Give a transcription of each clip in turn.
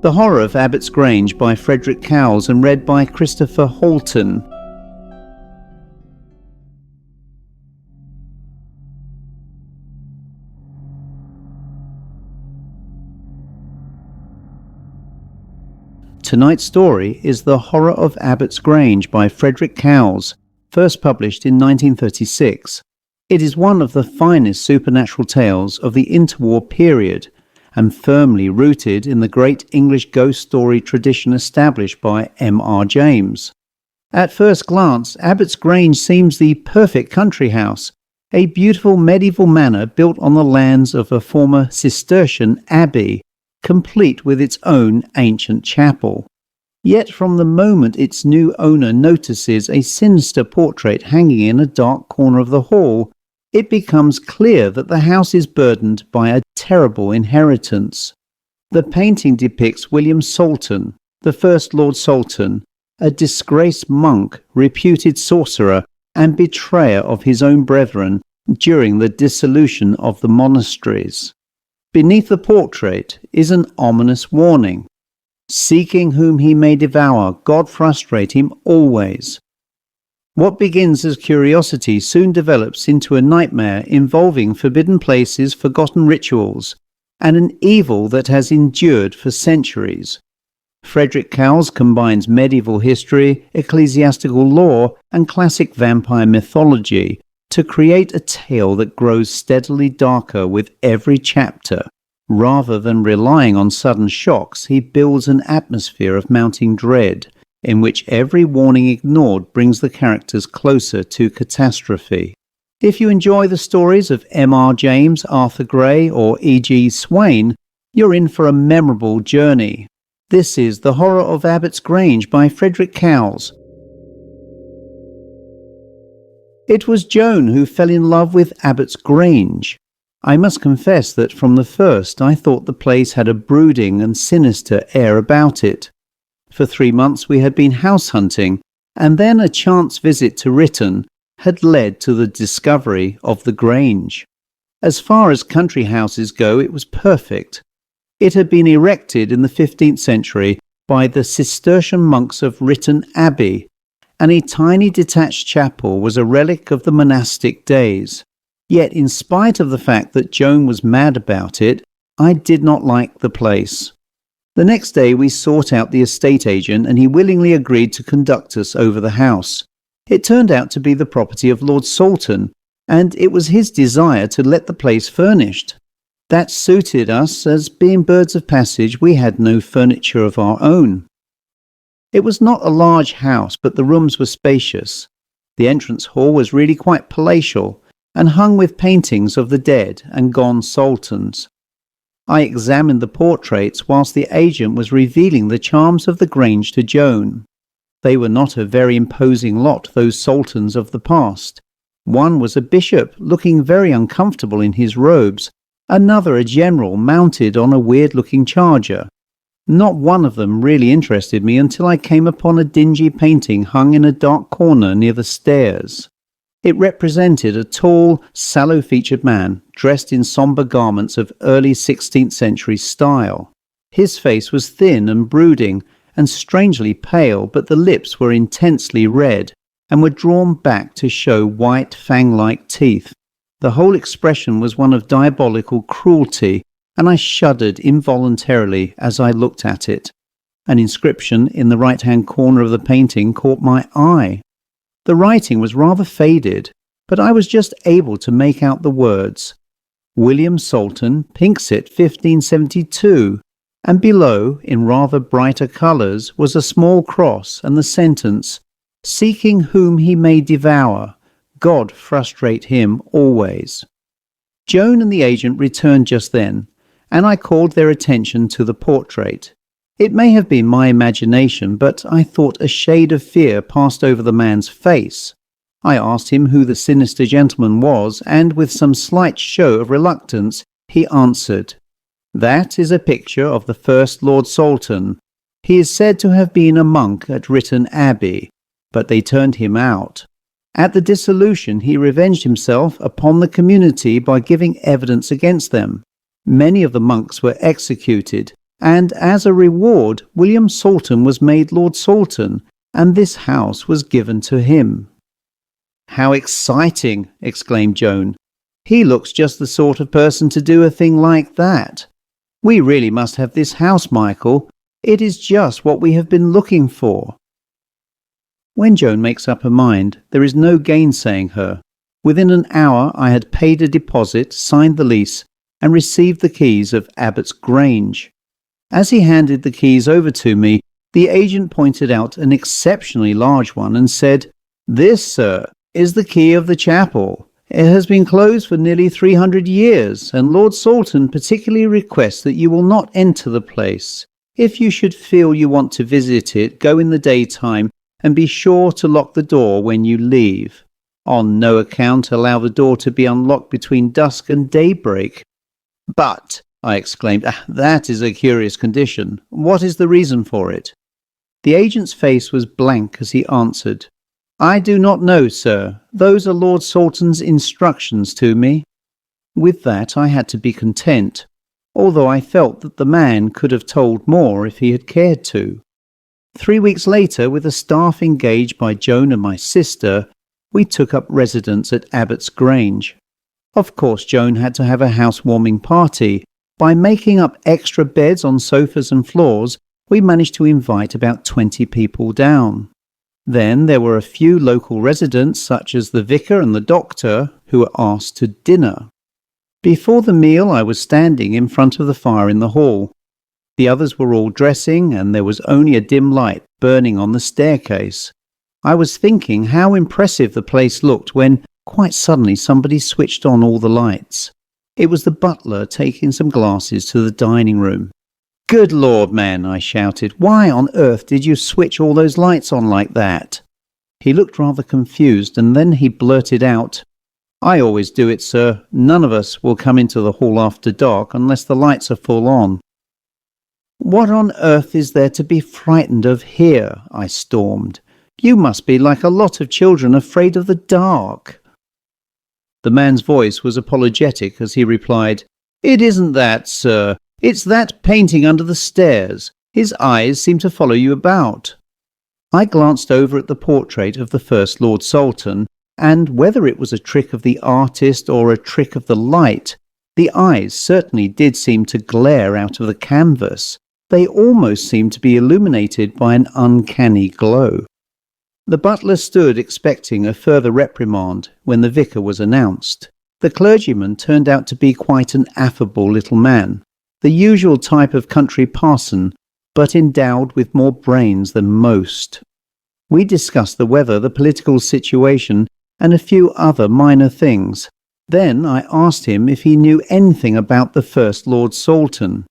The Horror of Abbots Grange by Frederick Cowles and read by Christopher Halton. Tonight's story is The Horror of Abbots Grange by Frederick Cowles, first published in 1936. It is one of the finest supernatural tales of the interwar period and firmly rooted in the great English ghost story tradition established by M.R. James. At first glance, Abbots Grange seems the perfect country house, a beautiful medieval manor built on the lands of a former Cistercian abbey, complete with its own ancient chapel. Yet from the moment its new owner notices a sinister portrait hanging in a dark corner of the hall, it becomes clear that the house is burdened by a terrible inheritance. The painting depicts William Salton, the first Lord Salton, a disgraced monk, reputed sorcerer, and betrayer of his own brethren during the dissolution of the monasteries. Beneath the portrait is an ominous warning. Seeking whom he may devour, God frustrate him always. What begins as curiosity soon develops into a nightmare involving forbidden places, forgotten rituals, and an evil that has endured for centuries. Frederick Cowles combines medieval history, ecclesiastical lore, and classic vampire mythology to create a tale that grows steadily darker with every chapter. Rather than relying on sudden shocks, he builds an atmosphere of mounting dread, in which every warning ignored brings the characters closer to catastrophe. If you enjoy the stories of M.R. James, Arthur Gray, or E.G. Swain, you're in for a memorable journey. This is The Horror of Abbots Grange by Frederick Cowles. It was Joan who fell in love with Abbots Grange. I must confess that from the first I thought the place had a brooding and sinister air about it. For 3 months we had been house hunting, and then a chance visit to Writton had led to the discovery of the Grange. As far as country houses go, it was perfect. It had been erected in the 15th century by the Cistercian monks of Writton Abbey, and a tiny detached chapel was a relic of the monastic days. Yet in spite of the fact that Joan was mad about it, I did not like the place. The next day we sought out the estate agent, and he willingly agreed to conduct us over the house. It turned out to be the property of Lord Salton, and it was his desire to let the place furnished. That suited us, as being birds of passage we had no furniture of our own. It was not a large house, but the rooms were spacious. The entrance hall was really quite palatial, and hung with paintings of the dead and gone Saltons. I examined the portraits whilst the agent was revealing the charms of the Grange to Joan. They were not a very imposing lot, those Saltons of the past. One was a bishop, looking very uncomfortable in his robes, another a general mounted on a weird-looking charger. Not one of them really interested me until I came upon a dingy painting hung in a dark corner near the stairs. It represented a tall, sallow-featured man, dressed in sombre garments of early 16th century style. His face was thin and brooding, and strangely pale, but the lips were intensely red, and were drawn back to show white, fang-like teeth. The whole expression was one of diabolical cruelty, and I shuddered involuntarily as I looked at it. An inscription in the right-hand corner of the painting caught my eye. The writing was rather faded, but I was just able to make out the words, William Salton, Pinxit 1572, and below, in rather brighter colours, was a small cross and the sentence, Seeking whom he may devour, God frustrate him always. Joan and the agent returned just then, and I called their attention to the portrait. It may have been my imagination, but I thought a shade of fear passed over the man's face. I asked him who the sinister gentleman was, and with some slight show of reluctance, he answered, That is a picture of the first Lord Salton. He is said to have been a monk at Writton Abbey, but they turned him out. At the dissolution, he revenged himself upon the community by giving evidence against them. Many of the monks were executed, and as a reward William Salton was made Lord Salton, and this house was given to him." "How exciting!" exclaimed Joan. "He looks just the sort of person to do a thing like that. We really must have this house, Michael. It is just what we have been looking for." When Joan makes up her mind, there is no gainsaying her. Within an hour I had paid a deposit, signed the lease, and received the keys of Abbot's Grange. As he handed the keys over to me, the agent pointed out an exceptionally large one and said, "This, sir, is the key of the chapel. It has been closed for nearly 300 years, and Lord Salton particularly requests that you will not enter the place. If you should feel you want to visit it, go in the daytime, and be sure to lock the door when you leave. On no account allow the door to be unlocked between dusk and daybreak." "But," I exclaimed, "that is a curious condition. What is the reason for it?" The agent's face was blank as he answered, "I do not know, sir. Those are Lord Salton's instructions to me." With that I had to be content, although I felt that the man could have told more if he had cared to. 3 weeks later, with a staff engaged by Joan and my sister, we took up residence at Abbot's Grange. Of course, Joan had to have a housewarming party. By making up extra beds on sofas and floors, we managed to invite about 20 people down. Then there were a few local residents, such as the vicar and the doctor, who were asked to dinner. Before the meal, I was standing in front of the fire in the hall. The others were all dressing, and there was only a dim light burning on the staircase. I was thinking how impressive the place looked when, quite suddenly, somebody switched on all the lights. It was the butler taking some glasses to the dining room. "Good Lord, man," I shouted, "why on earth did you switch all those lights on like that?" He looked rather confused, and then he blurted out, "I always do it, sir. None of us will come into the hall after dark unless the lights are full on." "What on earth is there to be frightened of here?" I stormed. "You must be like a lot of children afraid of the dark." The man's voice was apologetic as he replied, "It isn't that, sir. It's that painting under the stairs. His eyes seem to follow you about." I glanced over at the portrait of the first Lord Salton, and whether it was a trick of the artist or a trick of the light, the eyes certainly did seem to glare out of the canvas. They almost seemed to be illuminated by an uncanny glow. The butler stood expecting a further reprimand when the vicar was announced. The clergyman turned out to be quite an affable little man, the usual type of country parson, but endowed with more brains than most. We discussed the weather, the political situation, and a few other minor things. Then I asked him if he knew anything about the first Lord Salton.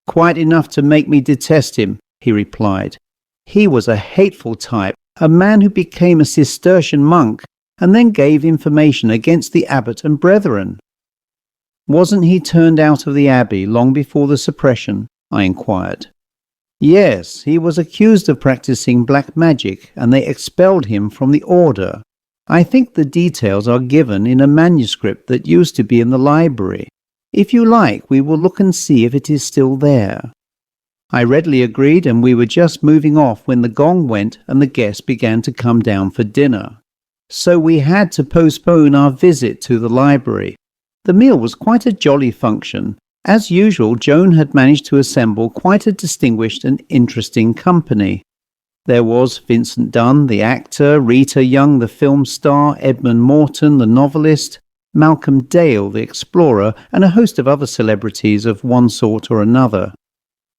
"Quite enough to make me detest him," he replied. "He was a hateful type, a man who became a Cistercian monk and then gave information against the abbot and brethren." "Wasn't he turned out of the abbey long before the suppression?" I inquired. "Yes, he was accused of practicing black magic, and they expelled him from the order. I think the details are given in a manuscript that used to be in the library. If you like, we will look and see if it is still there." I readily agreed, and we were just moving off when the gong went and the guests began to come down for dinner. So we had to postpone our visit to the library. The meal was quite a jolly function. As usual, Joan had managed to assemble quite a distinguished and interesting company. There was Vincent Dunn, the actor, Rita Young, the film star, Edmund Morton, the novelist, Malcolm Dale, the explorer, and a host of other celebrities of one sort or another.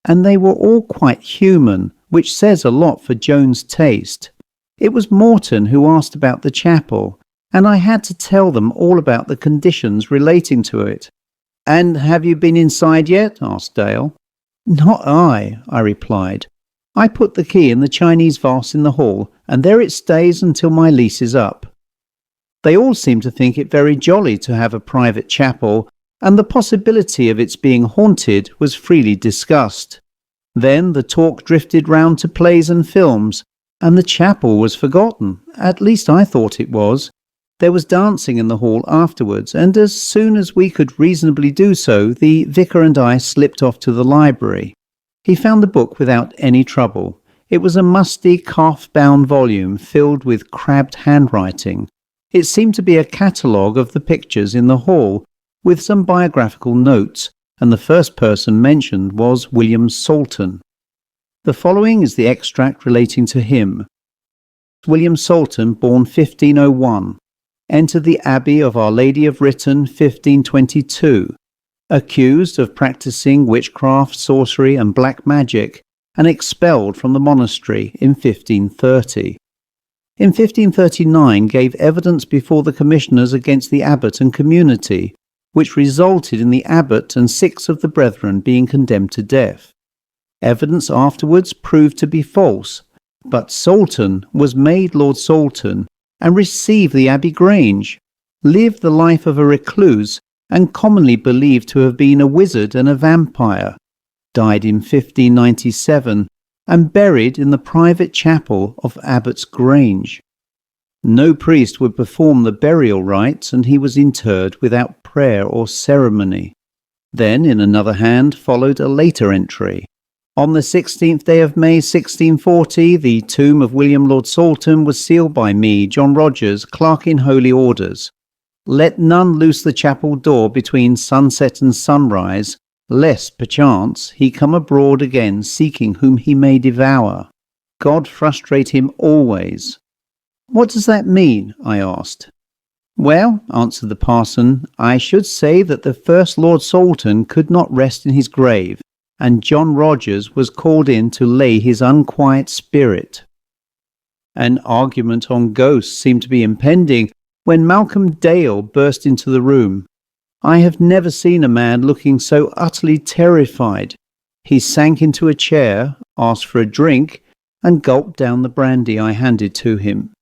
And they were all quite human, which says a lot for Joan's taste. It was Morton who asked about the chapel, and I had to tell them all about the conditions relating to it. "And have you been inside yet?" asked Dale. "Not I," I replied. "I put the key in the Chinese vase in the hall, and there it stays until my lease is up." They all seemed to think it very jolly to have a private chapel, and the possibility of its being haunted was freely discussed. Then the talk drifted round to plays and films, and the chapel was forgotten. At least I thought it was. There was dancing in the hall afterwards, and as soon as we could reasonably do so, the vicar and I slipped off to the library. He found the book without any trouble. It was a musty, calf-bound volume filled with crabbed handwriting. It seemed to be a catalogue of the pictures in the hall, with some biographical notes, and the first person mentioned was William Salton. The following is the extract relating to him. William Salton, born 1501, entered the Abbey of Our Lady of Writton 1522, accused of practising witchcraft, sorcery and black magic, and expelled from the monastery in 1530. In 1539 gave evidence before the commissioners against the abbot and community, which resulted in the abbot and 6 of the brethren being condemned to death. Evidence afterwards proved to be false, but Salton was made Lord Salton and received the Abbey Grange, lived the life of a recluse and commonly believed to have been a wizard and a vampire, died in 1597 and buried in the private chapel of Abbots Grange. No priest would perform the burial rites, and he was interred without prayer or ceremony. Then, in another hand, followed a later entry. On the 16th day of May 1640, the tomb of William Lord Salton was sealed by me, John Rogers, clerk in holy orders. Let none loose the chapel door between sunset and sunrise, lest, perchance, he come abroad again seeking whom he may devour. God frustrate him always. What does that mean? I asked. Well, answered the parson, I should say that the first Lord Salton could not rest in his grave, and John Rogers was called in to lay his unquiet spirit. An argument on ghosts seemed to be impending when Malcolm Dale burst into the room. I have never seen a man looking so utterly terrified. He sank into a chair, asked for a drink, and gulped down the brandy I handed to him.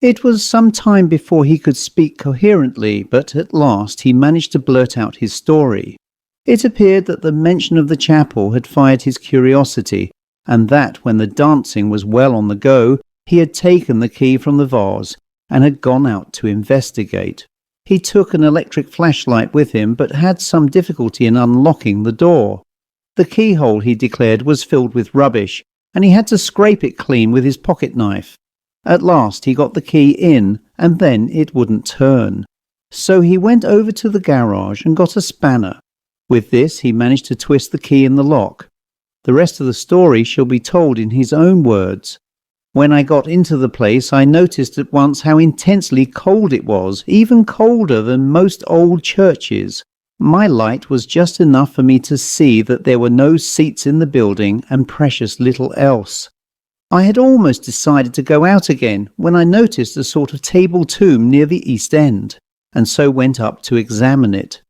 It was some time before he could speak coherently, but at last he managed to blurt out his story. It appeared that the mention of the chapel had fired his curiosity, and that when the dancing was well on the go, he had taken the key from the vase and had gone out to investigate. He took an electric flashlight with him, but had some difficulty in unlocking the door. The keyhole, he declared, was filled with rubbish, and he had to scrape it clean with his pocket knife. At last he got the key in, and then it wouldn't turn. So he went over to the garage and got a spanner. With this he managed to twist the key in the lock. The rest of the story shall be told in his own words. When I got into the place, I noticed at once how intensely cold it was, even colder than most old churches. My light was just enough for me to see that there were no seats in the building and precious little else. I had almost decided to go out again when I noticed a sort of table tomb near the east end, and so went up to examine it.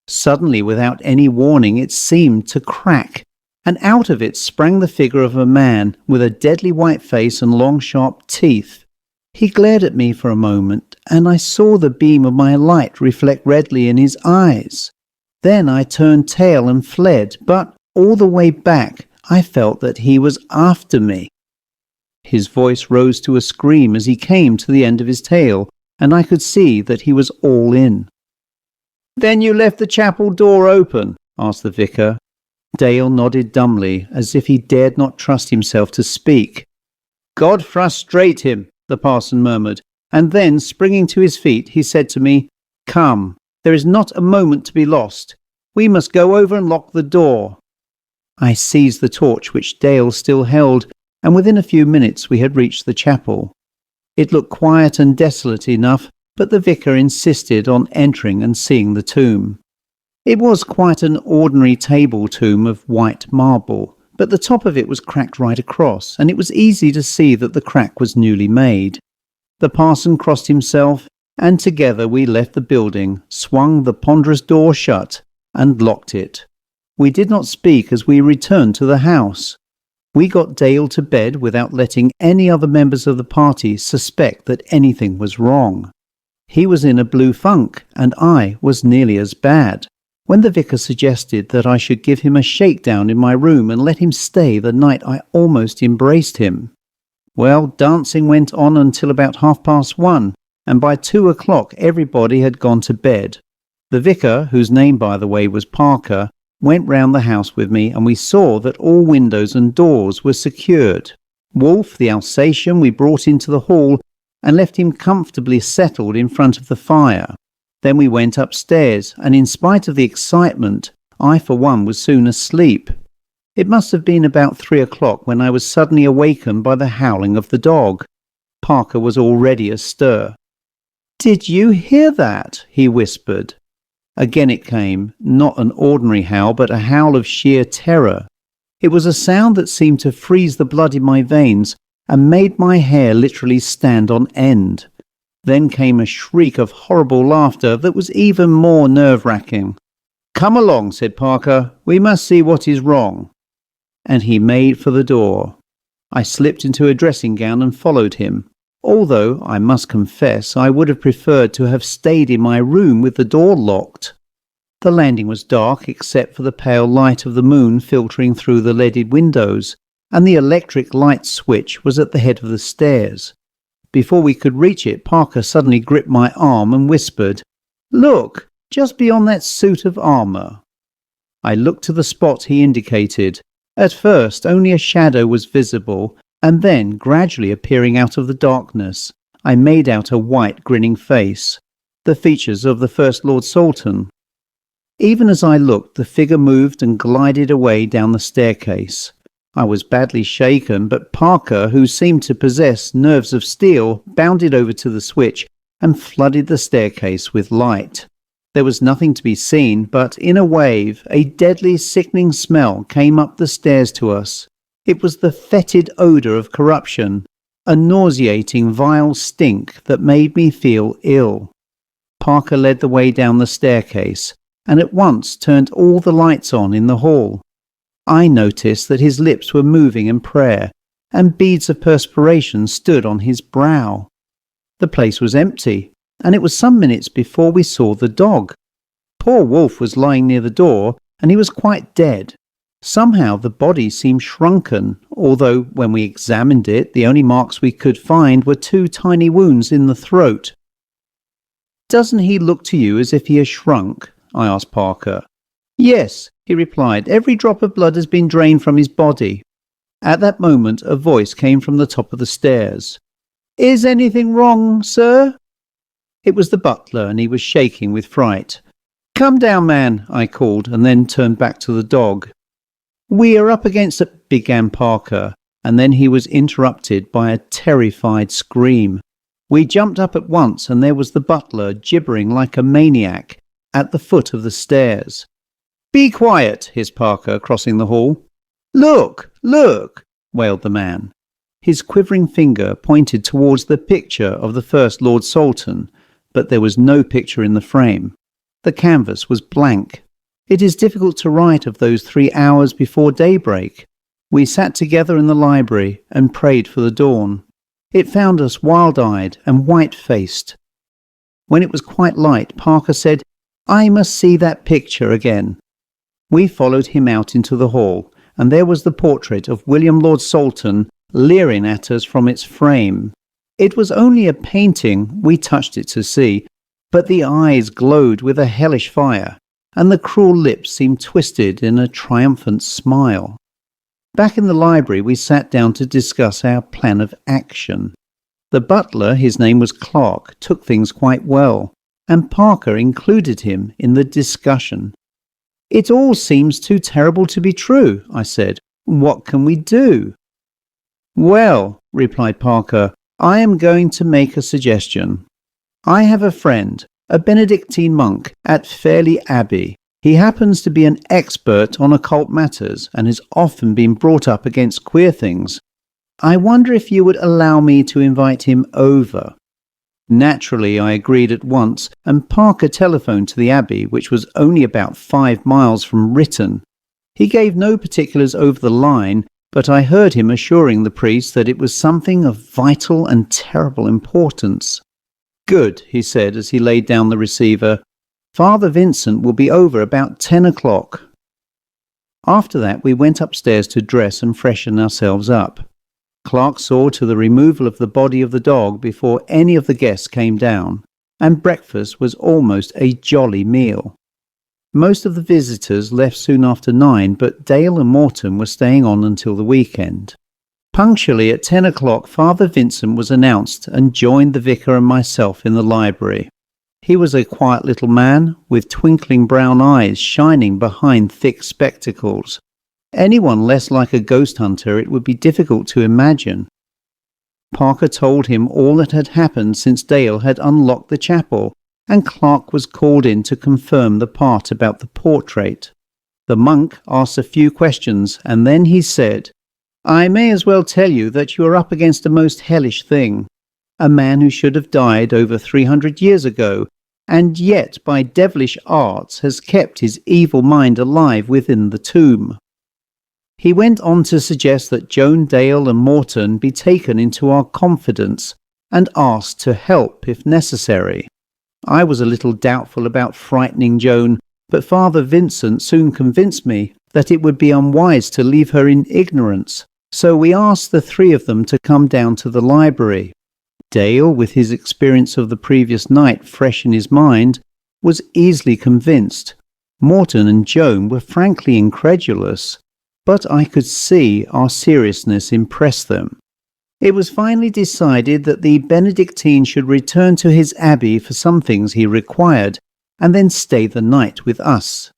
Suddenly, without any warning, it seemed to crack, and out of it sprang the figure of a man with a deadly white face and long sharp teeth. He glared at me for a moment, and I saw the beam of my light reflect redly in his eyes. Then I turned tail and fled, but all the way back I felt that he was after me. His voice rose to a scream as he came to the end of his tale, and I could see that he was all in. "Then you left the chapel door open?" asked the vicar. Dale nodded dumbly, as if he dared not trust himself to speak. "God frustrate him," the parson murmured, and then, springing to his feet, he said to me, "Come, there is not a moment to be lost. We must go over and lock the door." I seized the torch which Dale still held, and within a few minutes we had reached the chapel. It looked quiet and desolate enough, but the vicar insisted on entering and seeing the tomb. It was quite an ordinary table tomb of white marble, but the top of it was cracked right across, and it was easy to see that the crack was newly made. The parson crossed himself, and together we left the building, swung the ponderous door shut, and locked it. We did not speak as we returned to the house. We got Dale to bed without letting any other members of the party suspect that anything was wrong. He was in a blue funk, and I was nearly as bad. When the vicar suggested that I should give him a shakedown in my room and let him stay the night, I almost embraced him. Well, dancing went on until about 1:30, and by 2 o'clock everybody had gone to bed. The vicar, whose name by the way was Parker, went round the house with me, and we saw that all windows and doors were secured. Wolf, the Alsatian, we brought into the hall and left him comfortably settled in front of the fire. Then we went upstairs, and in spite of the excitement, I for one was soon asleep. It must have been about 3 o'clock when I was suddenly awakened by the howling of the dog. Parker was already astir. "Did you hear that?" he whispered. Again it came, not an ordinary howl, but a howl of sheer terror. It was a sound that seemed to freeze the blood in my veins and made my hair literally stand on end. Then came a shriek of horrible laughter that was even more nerve-wracking. "Come along," said Parker. "We must see what is wrong." And he made for the door. I slipped into a dressing gown and followed him, although, I must confess, I would have preferred to have stayed in my room with the door locked. The landing was dark except for the pale light of the moon filtering through the leaded windows, and the electric light switch was at the head of the stairs. Before we could reach it, Parker suddenly gripped my arm and whispered, "Look, just beyond that suit of armour." I looked to the spot he indicated. At first only a shadow was visible, and then, gradually appearing out of the darkness, I made out a white grinning face, the features of the first Lord Salton. Even as I looked, the figure moved and glided away down the staircase. I was badly shaken, but Parker, who seemed to possess nerves of steel, bounded over to the switch and flooded the staircase with light. There was nothing to be seen, but in a wave, a deadly, sickening smell came up the stairs to us. It was the fetid odour of corruption, a nauseating, vile stink that made me feel ill. Parker led the way down the staircase, and at once turned all the lights on in the hall. I noticed that his lips were moving in prayer, and beads of perspiration stood on his brow. The place was empty, and it was some minutes before we saw the dog. Poor Wolf was lying near the door, and he was quite dead. Somehow the body seemed shrunken, although when we examined it, the only marks we could find were 2 tiny wounds in the throat. "Doesn't he look to you as if he has shrunk?" I asked Parker. "Yes," he replied. "Every drop of blood has been drained from his body." At that moment a voice came from the top of the stairs. "Is anything wrong, sir?" It was the butler, and he was shaking with fright. "Come down, man," I called, and then turned back to the dog. "We are up against it," began Parker, and then he was interrupted by a terrified scream. We jumped up at once, and there was the butler gibbering like a maniac at the foot of the stairs. "Be quiet," hissed Parker, crossing the hall. "Look, look," wailed the man. His quivering finger pointed towards the picture of the first Lord Salton, but there was no picture in the frame. The canvas was blank. It is difficult to write of those 3 hours before daybreak. We sat together in the library and prayed for the dawn. It found us wild-eyed and white-faced. When it was quite light, Parker said, "I must see that picture again." We followed him out into the hall, and there was the portrait of William Lord Salton leering at us from its frame. It was only a painting, we touched it to see, but the eyes glowed with a hellish fire, and the cruel lips seemed twisted in a triumphant smile. Back in the library we sat down to discuss our plan of action. The butler, his name was Clark, took things quite well, and Parker included him in the discussion. "It all seems too terrible to be true," I said. "What can we do?" "Well," replied Parker, "I am going to make a suggestion. I have a friend, a Benedictine monk at Fairley Abbey. He happens to be an expert on occult matters and has often been brought up against queer things. I wonder if you would allow me to invite him over." Naturally, I agreed at once, and Parker telephoned to the Abbey, which was only about 5 miles from Writton. He gave no particulars over the line, but I heard him assuring the priest that it was something of vital and terrible importance. "Good," he said as he laid down the receiver. "Father Vincent will be over about 10 o'clock. After that we went upstairs to dress and freshen ourselves up. Clark saw to the removal of the body of the dog before any of the guests came down, and breakfast was almost a jolly meal. Most of the visitors left soon after 9, but Dale and Morton were staying on until the weekend. Punctually at 10 o'clock, Father Vincent was announced and joined the vicar and myself in the library. He was a quiet little man, with twinkling brown eyes shining behind thick spectacles. Anyone less like a ghost hunter it would be difficult to imagine. Parker told him all that had happened since Dale had unlocked the chapel, and Clark was called in to confirm the part about the portrait. The monk asked a few questions, and then he said, "I may as well tell you that you are up against a most hellish thing. A man who should have died over 300 years ago, and yet by devilish arts has kept his evil mind alive within the tomb." He went on to suggest that Joan, Dale and Morton be taken into our confidence and asked to help if necessary. I was a little doubtful about frightening Joan, but Father Vincent soon convinced me that it would be unwise to leave her in ignorance, so we asked the three of them to come down to the library. Dale, with his experience of the previous night fresh in his mind, was easily convinced. Morton and Joan were frankly incredulous, but I could see our seriousness impress them. It was finally decided that the Benedictine should return to his abbey for some things he required, and then stay the night with us.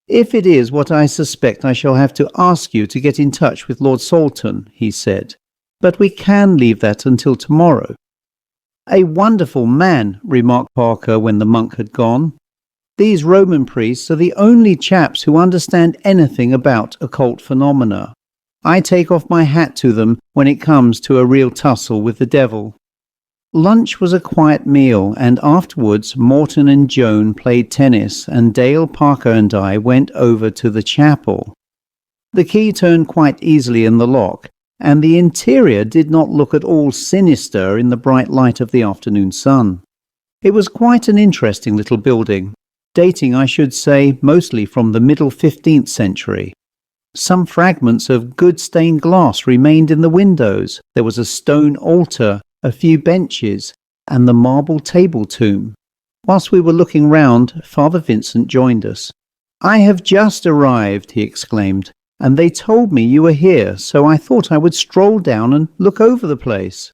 "If it is what I suspect, I shall have to ask you to get in touch with Lord Salton," he said, "but we can leave that until tomorrow." "A wonderful man," remarked Parker when the monk had gone. "These Roman priests are the only chaps who understand anything about occult phenomena. I take off my hat to them when it comes to a real tussle with the devil." Lunch was a quiet meal, and afterwards Morton and Joan played tennis, and Dale, Parker and I went over to the chapel. The key turned quite easily in the lock, and the interior did not look at all sinister in the bright light of the afternoon sun. It was quite an interesting little building, dating, I should say, mostly from the middle 15th century. Some fragments of good stained glass remained in the windows. There was a stone altar, a few benches, and the marble table tomb. Whilst we were looking round, Father Vincent joined us. "I have just arrived," he exclaimed, "and they told me you were here, so I thought I would stroll down and look over the place."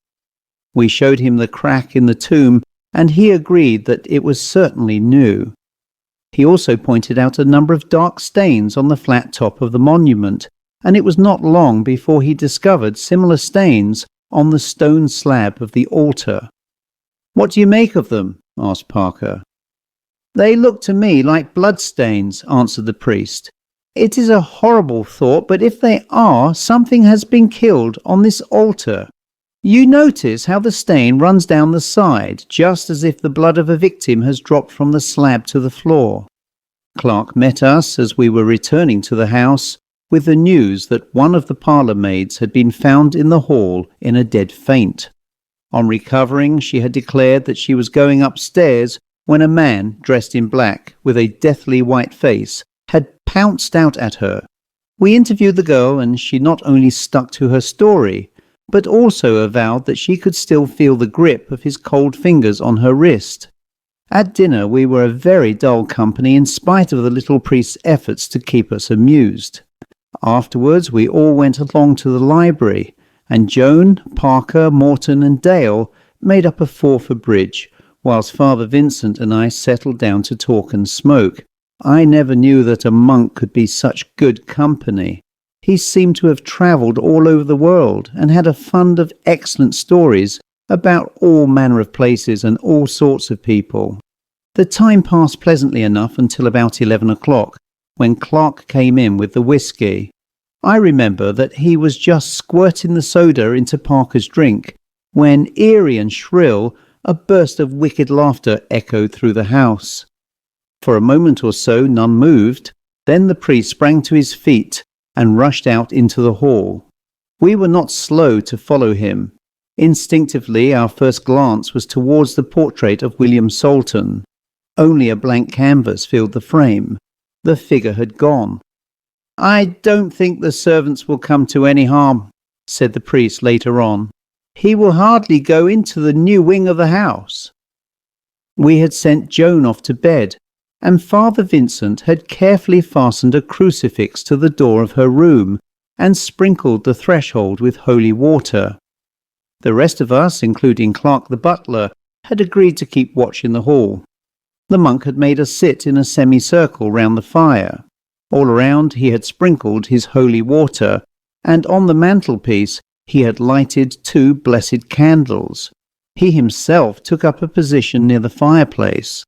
We showed him the crack in the tomb, and he agreed that it was certainly new. He also pointed out a number of dark stains on the flat top of the monument, and it was not long before he discovered similar stains on the stone slab of the altar. "What do you make of them?" asked Parker. "They look to me like bloodstains," answered the priest. "It is a horrible thought, but if they are, something has been killed on this altar. You notice how the stain runs down the side, just as if the blood of a victim has dropped from the slab to the floor." Clark met us as we were returning to the house with the news that one of the parlour maids had been found in the hall in a dead faint. On recovering, she had declared that she was going upstairs when a man, dressed in black, with a deathly white face, had pounced out at her. We interviewed the girl, and she not only stuck to her story, but also avowed that she could still feel the grip of his cold fingers on her wrist. At dinner we were a very dull company in spite of the little priest's efforts to keep us amused. Afterwards we all went along to the library, and Joan, Parker, Morton and Dale made up a four for bridge, whilst Father Vincent and I settled down to talk and smoke. I never knew that a monk could be such good company. He seemed to have travelled all over the world and had a fund of excellent stories about all manner of places and all sorts of people. The time passed pleasantly enough until about 11 o'clock, when Clark came in with the whiskey. I remember that he was just squirting the soda into Parker's drink, when, eerie and shrill, a burst of wicked laughter echoed through the house. For a moment or so none moved, then the priest sprang to his feet and rushed out into the hall. We were not slow to follow him. Instinctively, our first glance was towards the portrait of William Salton. Only a blank canvas filled the frame. The figure had gone. "I don't think the servants will come to any harm," said the priest later on. "He will hardly go into the new wing of the house." We had sent Joan off to bed, and Father Vincent had carefully fastened a crucifix to the door of her room and sprinkled the threshold with holy water. The rest of us, including Clark the butler, had agreed to keep watch in the hall. The monk had made us sit in a semicircle round the fire. All around he had sprinkled his holy water, and on the mantelpiece he had lighted 2 blessed candles. He himself took up a position near the fireplace.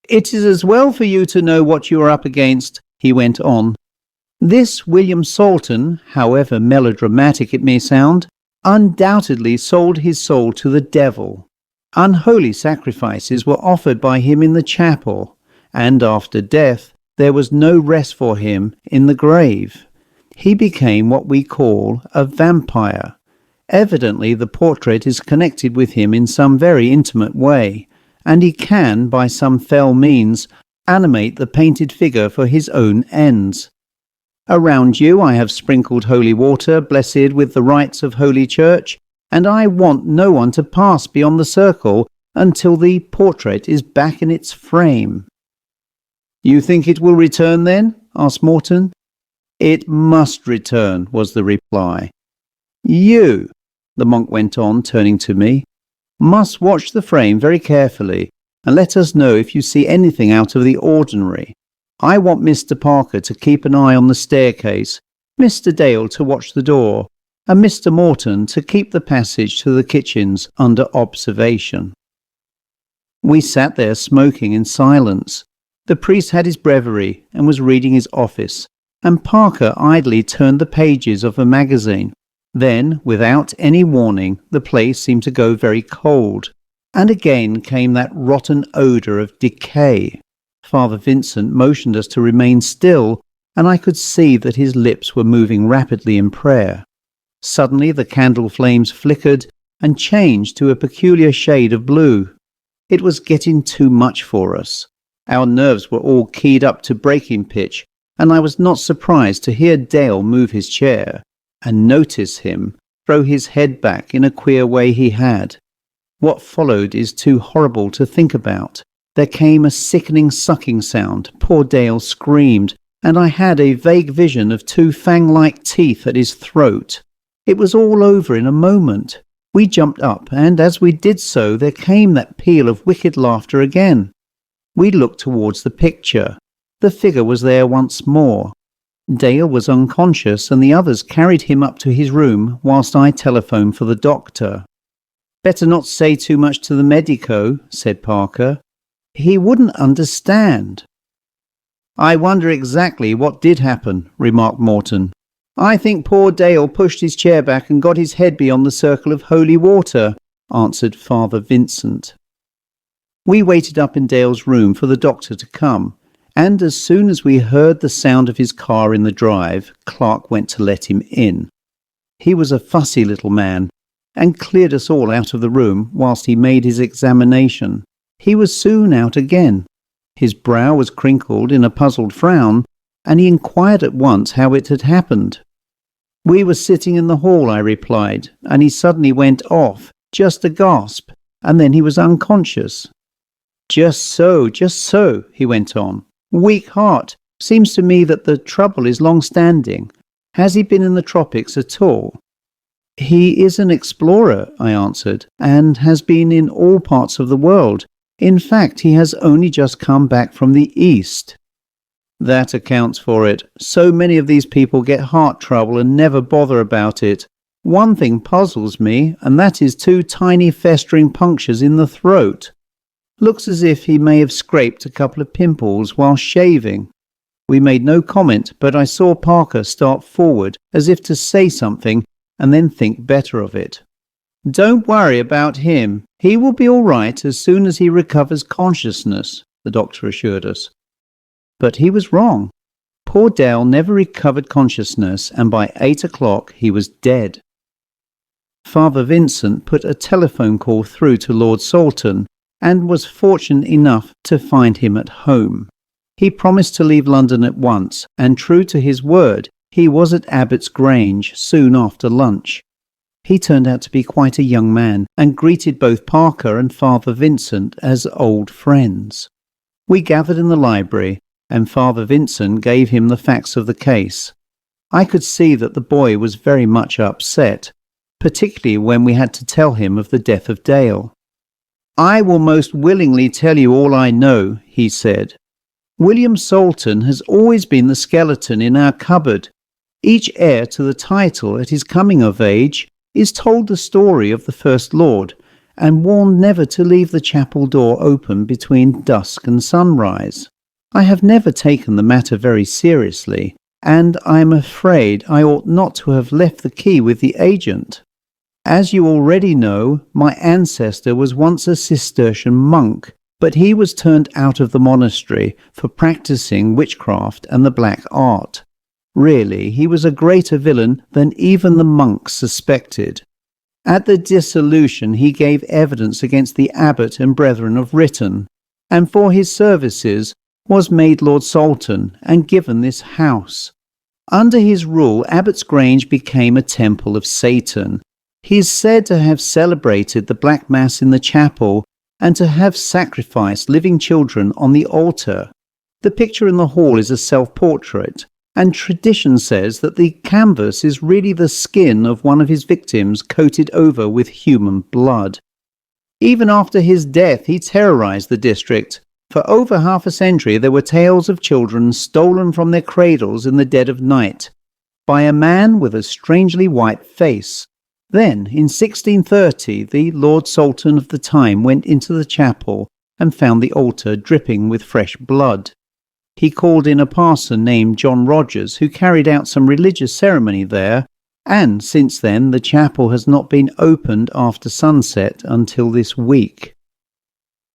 "It is as well for you to know what you are up against," he went on. "This William Salton, however melodramatic it may sound, undoubtedly sold his soul to the devil. Unholy sacrifices were offered by him in the chapel, and after death there was no rest for him in the grave. He became what we call a vampire. Evidently the portrait is connected with him in some very intimate way, and he can, by some fell means, animate the painted figure for his own ends. Around you I have sprinkled holy water, blessed with the rites of Holy Church, and I want no one to pass beyond the circle until the portrait is back in its frame." "You think it will return then?" asked Morton. "It must return," was the reply. "You," the monk went on, turning to me, "must watch the frame very carefully, and let us know if you see anything out of the ordinary. I want Mr. Parker to keep an eye on the staircase, Mr. Dale to watch the door, and Mr. Morton to keep the passage to the kitchens under observation." We sat there smoking in silence. The priest had his breviary and was reading his office, and Parker idly turned the pages of a magazine. Then, without any warning, the place seemed to go very cold, and again came that rotten odour of decay. Father Vincent motioned us to remain still, and I could see that his lips were moving rapidly in prayer. Suddenly the candle flames flickered and changed to a peculiar shade of blue. It was getting too much for us. Our nerves were all keyed up to breaking pitch, and I was not surprised to hear Dale move his chair, and notice him throw his head back in a queer way he had. What followed is too horrible to think about. There came a sickening sucking sound. Poor Dale screamed, and I had a vague vision of 2 fang-like teeth at his throat. It was all over in a moment. We jumped up, and as we did so, there came that peal of wicked laughter again. We looked towards the picture. The figure was there once more. Dale was unconscious, and the others carried him up to his room whilst I telephoned for the doctor. "Better not say too much to the medico," said Parker. "He wouldn't understand." "I wonder exactly what did happen," remarked Morton. "I think poor Dale pushed his chair back and got his head beyond the circle of holy water," answered Father Vincent. We waited up in Dale's room for the doctor to come, and as soon as we heard the sound of his car in the drive, Clark went to let him in. He was a fussy little man, and cleared us all out of the room whilst he made his examination. He was soon out again. His brow was crinkled in a puzzled frown, and he inquired at once how it had happened. "We were sitting in the hall," I replied, "and he suddenly went off, just a gasp, and then he was unconscious." Just so, he went on. "Weak heart. Seems to me that the trouble is long-standing. Has he been in the tropics at all?" "He is an explorer," I answered, "and has been in all parts of the world. In fact, he has only just come back from the East." "That accounts for it. So many of these people get heart trouble and never bother about it. One thing puzzles me, and that is 2 tiny festering punctures in the throat. Looks as if he may have scraped a couple of pimples while shaving." We made no comment, but I saw Parker start forward as if to say something and then think better of it. "Don't worry about him. He will be all right as soon as he recovers consciousness," the doctor assured us. But he was wrong. Poor Dale never recovered consciousness, and by 8 o'clock he was dead. Father Vincent put a telephone call through to Lord Salton, and was fortunate enough to find him at home. He promised to leave London at once, and true to his word, he was at Abbots Grange soon after lunch. He turned out to be quite a young man, and greeted both Parker and Father Vincent as old friends. We gathered in the library, and Father Vincent gave him the facts of the case. I could see that the boy was very much upset, particularly when we had to tell him of the death of Dale. "I will most willingly tell you all I know," he said. "William Salton has always been the skeleton in our cupboard. Each heir to the title at his coming of age is told the story of the First Lord, and warned never to leave the chapel door open between dusk and sunrise. I have never taken the matter very seriously, and I am afraid I ought not to have left the key with the agent. As you already know, my ancestor was once a Cistercian monk, but he was turned out of the monastery for practicing witchcraft and the black art. Really, he was a greater villain than even the monks suspected. At the dissolution he gave evidence against the Abbot and brethren of Writton, and for his services was made Lord Salton and given this house. Under his rule, Abbots Grange became a temple of Satan. He is said to have celebrated the Black Mass in the chapel and to have sacrificed living children on the altar. The picture in the hall is a self-portrait, and tradition says that the canvas is really the skin of one of his victims coated over with human blood. Even after his death, he terrorized the district. For over half a century there were tales of children stolen from their cradles in the dead of night by a man with a strangely white face. Then, in 1630, the Lord Salton of the time went into the chapel and found the altar dripping with fresh blood. He called in a parson named John Rogers, who carried out some religious ceremony there, and since then the chapel has not been opened after sunset until this week.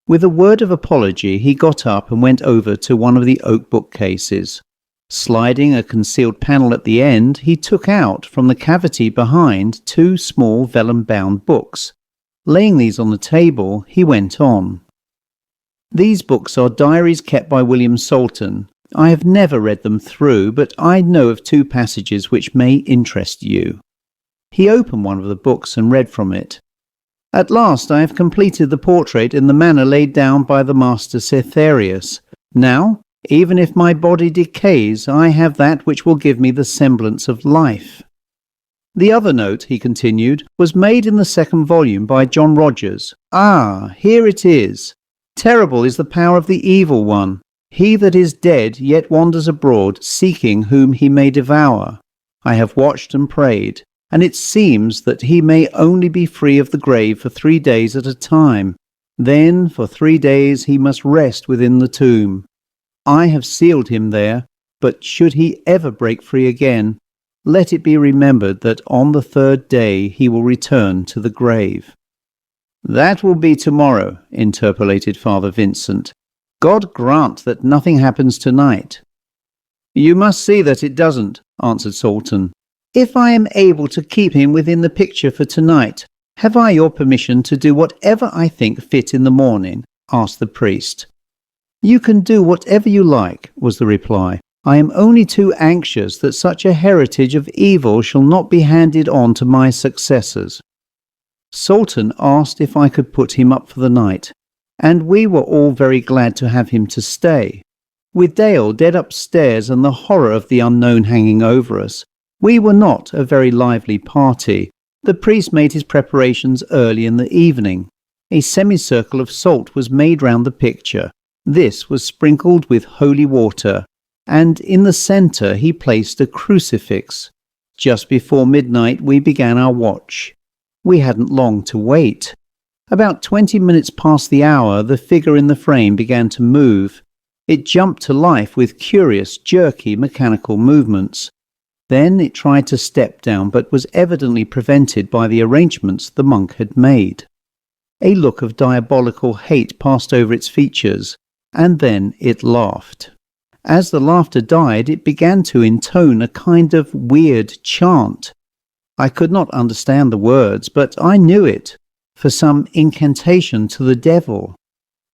With a word of apology, he got up and went over to one of the oak bookcases. Sliding a concealed panel at the end, he took out from the cavity behind 2 small vellum-bound books. Laying these on the table, he went on. "These books are diaries kept by William Salton. I have never read them through, but I know of 2 passages which may interest you." He opened one of the books and read from it. "At last I have completed the portrait in the manner laid down by the master Cythereus. Now, even if my body decays, I have that which will give me the semblance of life." "The other note," he continued, "was made in the 2nd volume by John Rogers. Ah, here it is. Terrible is the power of the evil one. He that is dead yet wanders abroad, seeking whom he may devour. I have watched and prayed, and it seems that he may only be free of the grave for 3 days at a time. Then for 3 days he must rest within the tomb. I have sealed him there, but should he ever break free again, let it be remembered that on the 3rd day he will return to the grave." "That will be tomorrow," interpolated Father Vincent. "God grant that nothing happens tonight." "You must see that it doesn't," answered Salton. "If I am able to keep him within the picture for tonight, have I your permission to do whatever I think fit in the morning?" asked the priest. "You can do whatever you like," was the reply. "I am only too anxious that such a heritage of evil shall not be handed on to my successors." Salton asked if I could put him up for the night, and we were all very glad to have him to stay. With Dale dead upstairs and the horror of the unknown hanging over us, we were not a very lively party. The priest made his preparations early in the evening. A semicircle of salt was made round the picture. This was sprinkled with holy water, and in the centre he placed a crucifix. Just before midnight we began our watch. We hadn't long to wait. About 20 minutes past the hour, the figure in the frame began to move. It jumped to life with curious, jerky, mechanical movements. Then it tried to step down, but was evidently prevented by the arrangements the monk had made. A look of diabolical hate passed over its features, and then it laughed. As the laughter died, it began to intone a kind of weird chant. I could not understand the words, but I knew it for some incantation to the devil.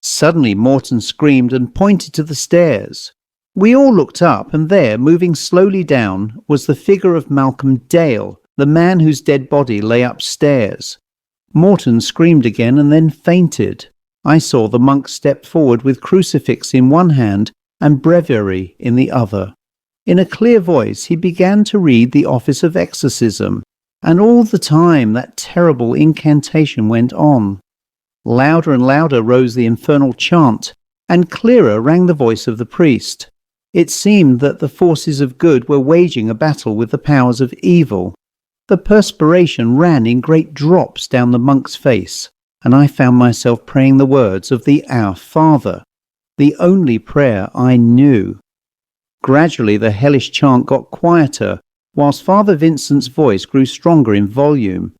Suddenly Morton screamed and pointed to the stairs. We all looked up, and there, moving slowly down, was the figure of Malcolm Dale, the man whose dead body lay upstairs. Morton screamed again and then fainted. I saw the monk step forward with crucifix in one hand and breviary in the other. In a clear voice he began to read the office of exorcism, and all the time that terrible incantation went on. Louder and louder rose the infernal chant, and clearer rang the voice of the priest. It seemed that the forces of good were waging a battle with the powers of evil. The perspiration ran in great drops down the monk's face, and I found myself praying the words of the Our Father, the only prayer I knew. Gradually the hellish chant got quieter, whilst Father Vincent's voice grew stronger in volume.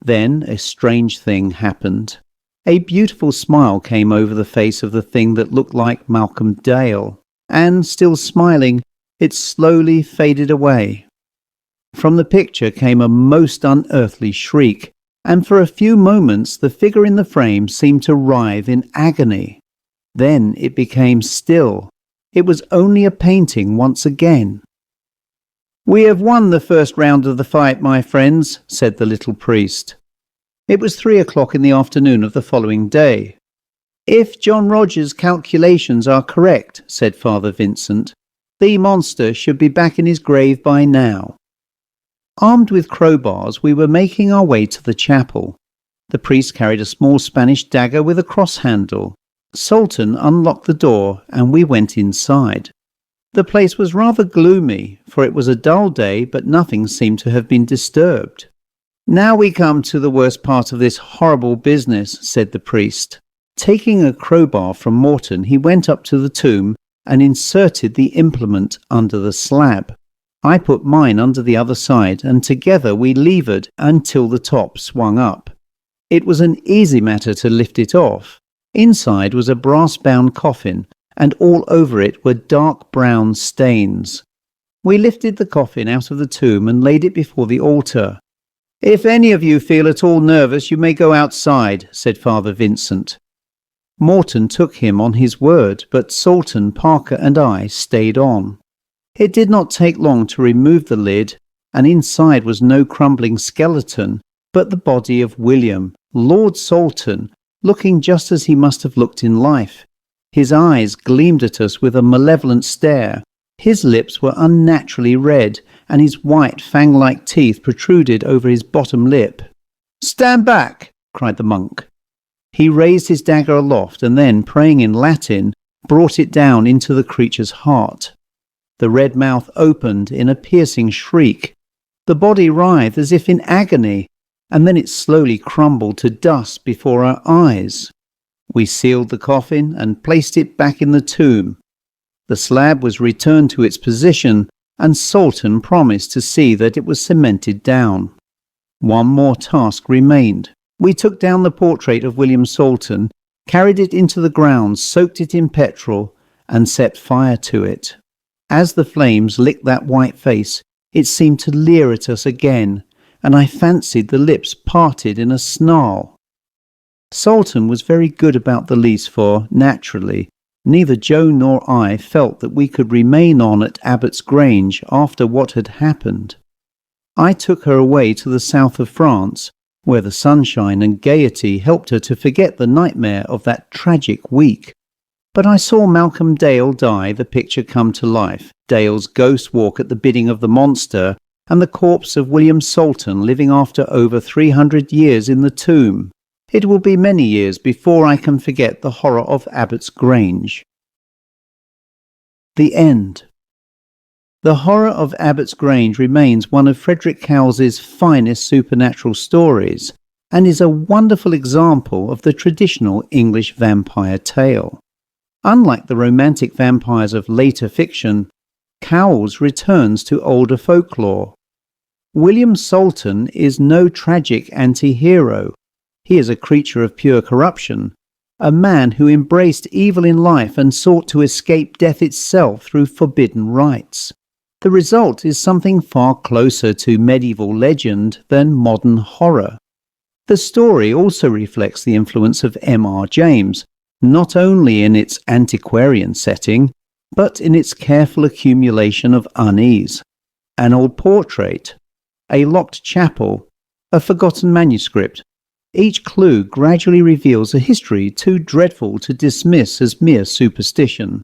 Then a strange thing happened. A beautiful smile came over the face of the thing that looked like Malcolm Dale, and, still smiling, it slowly faded away. From the picture came a most unearthly shriek, and for a few moments the figure in the frame seemed to writhe in agony. Then it became still. It was only a painting once again. "We have won the first round of the fight, my friends," said the little priest. It was 3 o'clock in the afternoon of the following day. "If John Rogers' calculations are correct," said Father Vincent, "the monster should be back in his grave by now." Armed with crowbars, we were making our way to the chapel. The priest carried a small Spanish dagger with a cross handle. Salton unlocked the door, and we went inside. The place was rather gloomy, for it was a dull day, but nothing seemed to have been disturbed. "Now we come to the worst part of this horrible business," said the priest. Taking a crowbar from Morton, he went up to the tomb and inserted the implement under the slab. I put mine under the other side, and together we levered until the top swung up. It was an easy matter to lift it off. Inside was a brass-bound coffin, and all over it were dark brown stains. We lifted the coffin out of the tomb and laid it before the altar. "If any of you feel at all nervous, you may go outside," said Father Vincent. Morton took him on his word, but Salton, Parker and I stayed on. It did not take long to remove the lid, and inside was no crumbling skeleton, but the body of William, Lord Salton, looking just as he must have looked in life. His eyes gleamed at us with a malevolent stare. His lips were unnaturally red, and his white fang-like teeth protruded over his bottom lip. "Stand back!" cried the monk. He raised his dagger aloft and then, praying in Latin, brought it down into the creature's heart. The red mouth opened in a piercing shriek. The body writhed as if in agony, and then it slowly crumbled to dust before our eyes. We sealed the coffin and placed it back in the tomb. The slab was returned to its position, and Salton promised to see that it was cemented down. One more task remained. We took down the portrait of William Salton, carried it into the grounds, soaked it in petrol, and set fire to it. As the flames licked that white face, it seemed to leer at us again, and I fancied the lips parted in a snarl. Salton was very good about the lease, for, naturally, neither Joe nor I felt that we could remain on at Abbots Grange after what had happened. I took her away to the south of France, where the sunshine and gaiety helped her to forget the nightmare of that tragic week. But I saw Malcolm Dale die, the picture come to life, Dale's ghost walk at the bidding of the monster, and the corpse of William Salton living after over 300 years in the tomb. It will be many years before I can forget the horror of Abbots Grange. The end. The horror of Abbots Grange remains one of Frederick Cowles' finest supernatural stories, and is a wonderful example of the traditional English vampire tale. Unlike the romantic vampires of later fiction, Cowles returns to older folklore. William Salton is no tragic anti-hero. He is a creature of pure corruption, a man who embraced evil in life and sought to escape death itself through forbidden rites. The result is something far closer to medieval legend than modern horror. The story also reflects the influence of M.R. James, not only in its antiquarian setting, but in its careful accumulation of unease. An old portrait, a locked chapel, a forgotten manuscript. Each clue gradually reveals a history too dreadful to dismiss as mere superstition.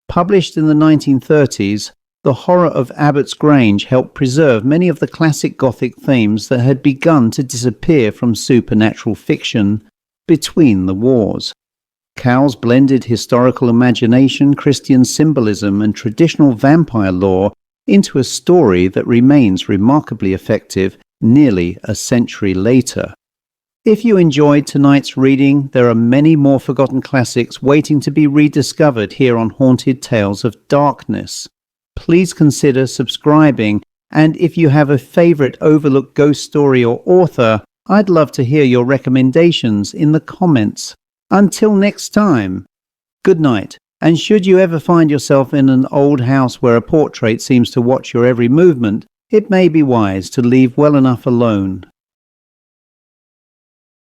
Published in the 1930s, the horror of Abbots Grange helped preserve many of the classic Gothic themes that had begun to disappear from supernatural fiction between the wars. Cowles blended historical imagination, Christian symbolism, and traditional vampire lore into a story that remains remarkably effective nearly a century later. If you enjoyed tonight's reading, there are many more forgotten classics waiting to be rediscovered here on Haunted Tales of Darkness. Please consider subscribing, and if you have a favourite overlooked ghost story or author, I'd love to hear your recommendations in the comments. Until next time, good night, and should you ever find yourself in an old house where a portrait seems to watch your every movement, it may be wise to leave well enough alone.